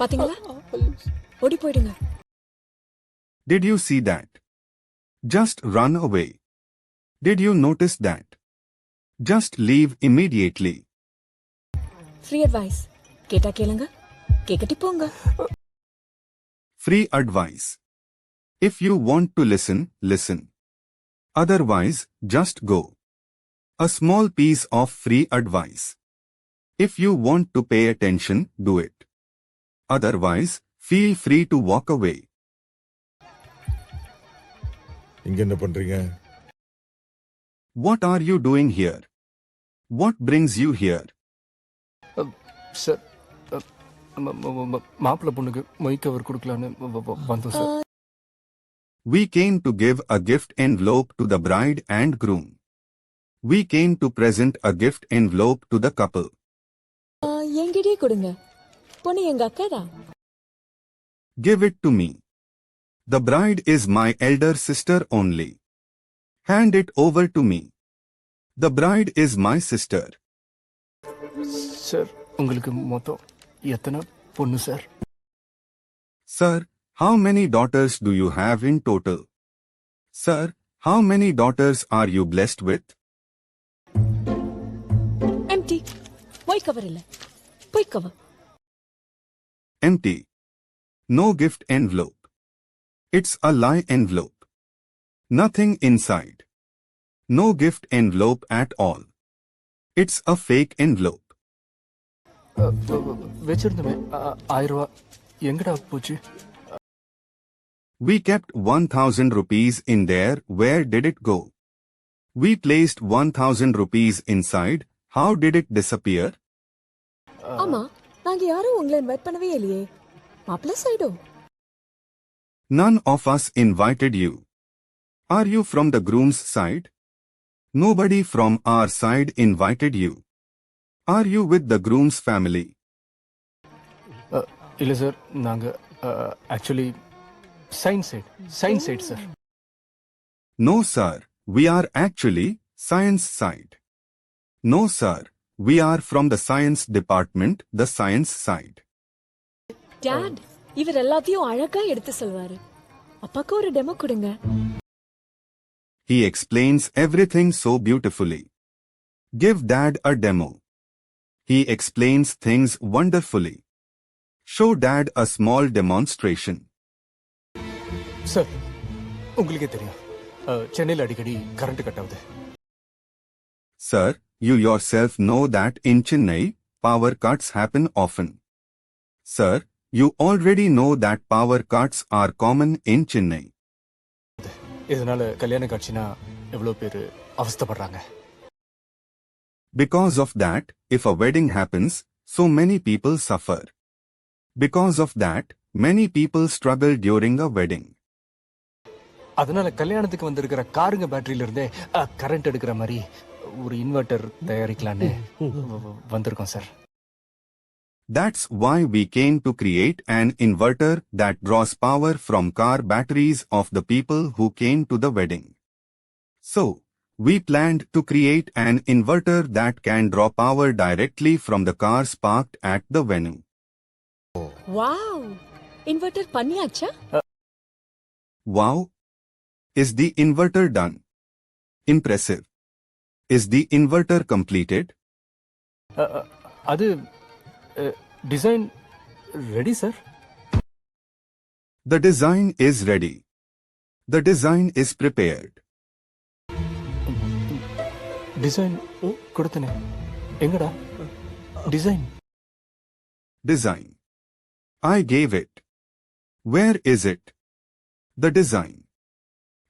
பாத்தீங்களா? ஓடி போயிடுங்க. Did you see that? Just run away. Did you notice that? Just leave immediately. Free advice. கேட்டா கேளுங்க, கேக்கட்டி போங்க. Free advice. If you want to listen, listen. Otherwise, just go. A small piece of free advice. If you want to pay attention, do it. Otherwise, feel free to walk away. இங்க என்ன பண்றீங்க? What are you doing here? What brings you here? Sir, மாப்பிள்ளை பொண்ணுக்கு மொய் cover கொடுக்கலான்னு வந்தோம் sir. We came to give a gift envelope to the bride and groom. We came to present a gift envelope to the couple. என்கிட்டயே கொடுங்க. பொண்ணு எங்க அக்கா தான். Give it to me. The bride is my elder sister only. Hand it over to me. The bride is my sister. Sir, உங்களுக்கு மொத்தம் எத்தனை பொண்ணு sir? Sir, how many daughters do you have in total? Sir, how many daughters are you blessed with? Empty. மொய் cover இல்ல. பொய் cover. Empty. No gift envelope. It's a lie envelope. Nothing inside. No gift envelope at all. It's a fake envelope. வச்சிருந்தமே 1000 ரூபாய் எங்கடா போச்சு? We kept 1,000 rupees in there. Where did it go? We placed 1,000 rupees inside. How did it disappear? ஆமா, நாங்க யாரும் உங்களை invite பண்ணவே இல்லையே. மாப்பிள்ளை சைடோ? None of us invited you. Are you from the groom's side? Nobody from our side invited you. Are you with the groom's family? இல்ல sir, நாங்க actually science side sir. No sir, we are actually science side. No sir, we are from the science department, the science side. Dot, இவர் எல்லாத்தையும் அழகா எடுத்து சொல்வாரு. அப்பாக்கு ஒரு demo கொடுங்க. He explains everything so beautifully. Give dad a demo. He explains things wonderfully. Show dad a small demonstration. Sir, உங்களுக்கே தெரியும், சென்னையில் அடிக்கடி கரண்ட் கட் ஆகுது. Sir, you yourself know that in Chennai, power cuts happen often. Sir, you already know that power cuts are common in Chennai. இதனால கல்யாண காட்சினா எவ்வளவு பேர் அவஸ்தைப்படுறாங்க. Because of that, if a wedding happens, so many people suffer. Because of that, many people struggle during a wedding. அதனால கல்யாணத்துக்கு வந்திருக்கிற காருங்க பேட்டரியில இருந்தே current எடுக்கிற மாதிரி ஒரு இன்வெர்டர் தயாரிக்கலான்னு வந்திருக்கோம் sir. That's why we came to create an inverter that draws power from car batteries of the people who came to the wedding. So, we planned to create an inverter that can draw power directly from the cars parked at the venue. Wow! Inverter பண்ணியாச்சா? Wow! Is the inverter done? Impressive. Is the inverter completed? அது design ready sir. The design is ready. The design is prepared. Design கொடுத்தனே, எங்கடா design? Design. I gave it. Where is it? The design.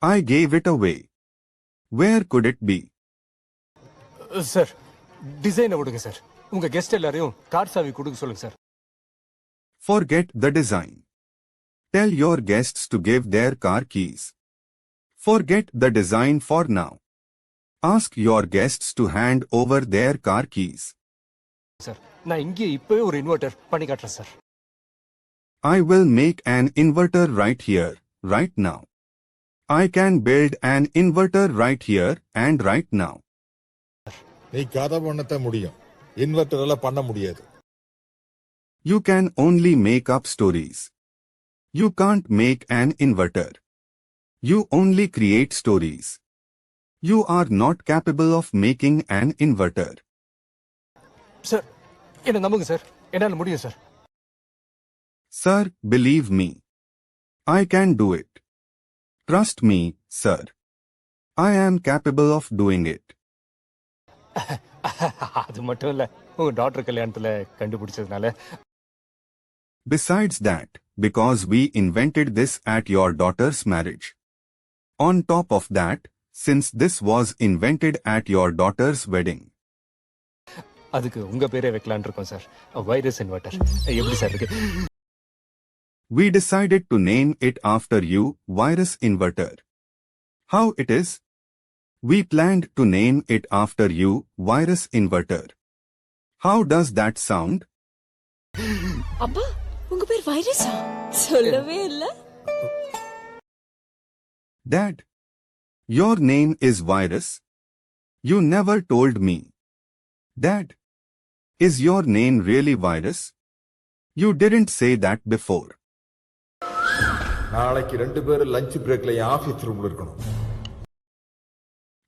I gave it away. Where could it be? Sir, டிசைனை விடுங்க sir. உங்க guest எல்லாரையும் car சாவி கொடுக்க சொல்லுங்க sir. Forget the design. Tell your guests to give their car keys. Forget the design for now. Ask your guests to hand over their car keys. Sir, நான் இங்கே இப்பவே ஒரு இன்வெர்டர் பண்ணி காட்டுறேன் sir. I will make an inverter right here, right now. I can build an inverter right here and right now. நீ கதை பண்ணத்தான் முடியும், inverter எல்லாம் பண்ண முடியாது. You can only make up stories. You can't make an inverter. You only create stories. You are not capable of making an inverter. Sir என்ன நம்புங்க sir, என்னால முடியும் sir. Sir, believe me. I can do it. Trust me, sir. I am capable of doing it. அது மட்டும் இல்ல, உங்க doctor கல்யாணத்துல கண்டுபிடிச்சதுனால. Besides that, because we invented this at your daughter's marriage. On top of that, since this was invented at your daughter's wedding. அதுக்கு உங்க பேரே வைக்கலாம்னு இருக்கோம் சார், வைரஸ் இன்வெர்ட்டர். எப்படி சார் இருக்கு? We decided to name it after you, Virus Inverter. How it is? We planned to name it after you, Virus Inverter. How does that sound? அப்பா உங்க பேர் வைரஸா? சொல்லவே இல்ல. Dad, your name is Virus. You never told me. Dad, is your name really Virus? You didn't say that before. நாளைக்கு 2 பேரும் lunch பிரேக்ல என் office ரூம்ல இருக்கணும்.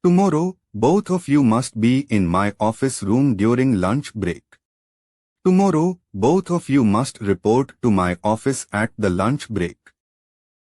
Tomorrow, both of you must be in my office room during lunch break. Tomorrow, both of you must report to my office at the lunch break.